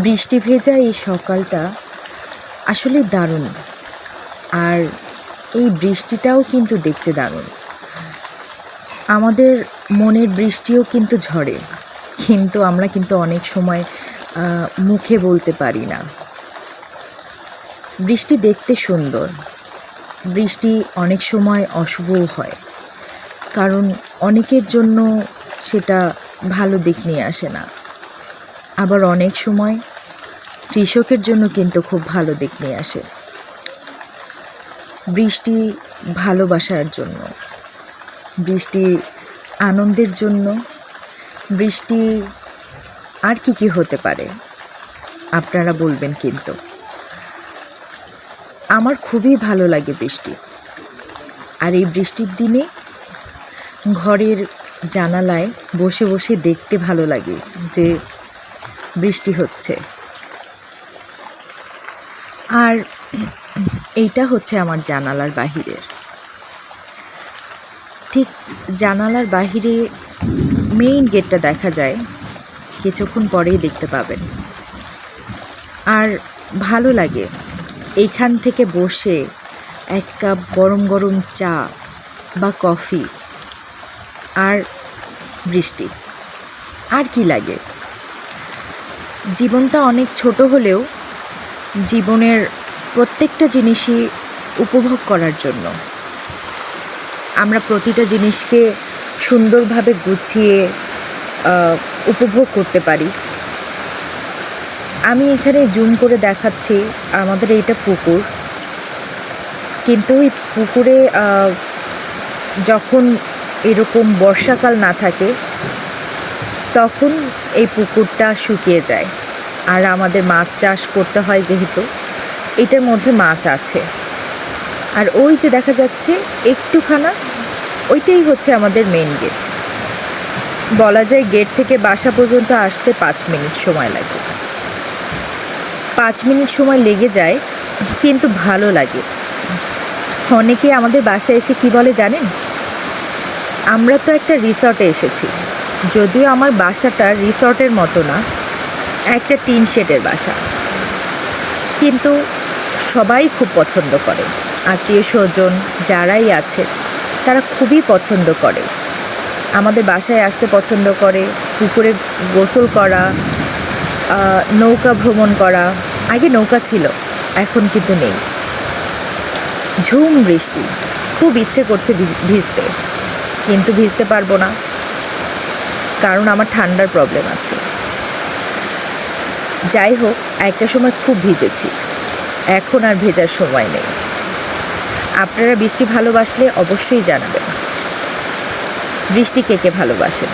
বৃষ্টি ভেজা এই সকালটা আসলে দারুণ। আর এই বৃষ্টিটাও কিন্তু দেখতে দারুণ। আমাদের মনের বৃষ্টিও কিন্তু ঝরে, কিন্তু আমরা কিন্তু অনেক সময় মুখে বলতে পারি না। বৃষ্টি দেখতে সুন্দর, বৃষ্টি অনেক সময় অশুভও হয়, কারণ অনেকের জন্য সেটা ভালো দিক নিয়ে আসে না। আবার অনেক সময় কৃষকের জন্য কিন্তু খুব ভালো দিক নিয়ে আসে। বৃষ্টি ভালোবাসার জন্য, বৃষ্টি আনন্দের জন্য, বৃষ্টি আর কি হতে পারে আপনারা বলবেন। কিন্তু আমার খুবই ভালো লাগে বৃষ্টি। আর এই বৃষ্টির দিনে ঘরের জানালায় বসে বসে দেখতে ভালো লাগে যে বৃষ্টি হচ্ছে। আর এইটা হচ্ছে আমার জানালার বাহিরের, ঠিক জানালার বাহিরে মেইন গেটটা দেখা যায়, কিছুক্ষণ পরেই দেখতে পাবেন। আর ভালো লাগে এইখান থেকে বসে এক কাপ গরম গরম চা বা কফি আর বৃষ্টি, আর কি লাগে। জীবনটা অনেক ছোট হলেও জীবনের প্রত্যেকটা জিনিসই উপভোগ করার জন্য আমরা প্রতিটা জিনিসকে সুন্দরভাবে গুছিয়ে উপভোগ করতে পারি। আমি এখানে জুম করে দেখাচ্ছি, আমাদের এইটা পুকুর, কিন্তু এই পুকুরে যখন এরকম বর্ষাকাল না থাকে তখন এই পুকুরটা শুকিয়ে যায়। আর আমাদের মাছ চাষ করতে হয়, যেহেতু এটার মধ্যে মাছ আছে। আর ওই যে দেখা যাচ্ছে একটুখানা, ওইটাই হচ্ছে আমাদের মেন গেট। বলা যায় গেট থেকে বাসা পর্যন্ত আসতে 5 মিনিট সময় লাগে। 5 মিনিট সময় লেগে যায়, কিন্তু ভালো লাগে। অনেকে আমাদের বাসায় এসে কি বলে জানেন? আমরা তো একটা রিসর্টে এসেছি। যদিও আমার বাসাটা রিসর্টের মতো না, একটা টিন শেডের বাসা, কিন্তু সবাই খুব পছন্দ করে। আত্মীয় স্বজন যারাই আছে তারা খুবই পছন্দ করে, আমাদের বাসায় আসতে পছন্দ করে। পুকুরে গোসল করা, নৌকা ভ্রমণ করা। আগে নৌকা ছিল, এখন কিন্তু নেই। ঝুম বৃষ্টি, খুব ইচ্ছে করছে ভিজতে, কিন্তু ভিজতে পারবো না, কারণ আমার ঠান্ডার প্রবলেম আছে। যাই হোক, একটা সময় খুব ভিজেছি, এখন আর ভেজার সময় নেই। আপনারা বৃষ্টি ভালোবাসলে অবশ্যই জানাবেন। বৃষ্টি কে কে ভালোবাসেন?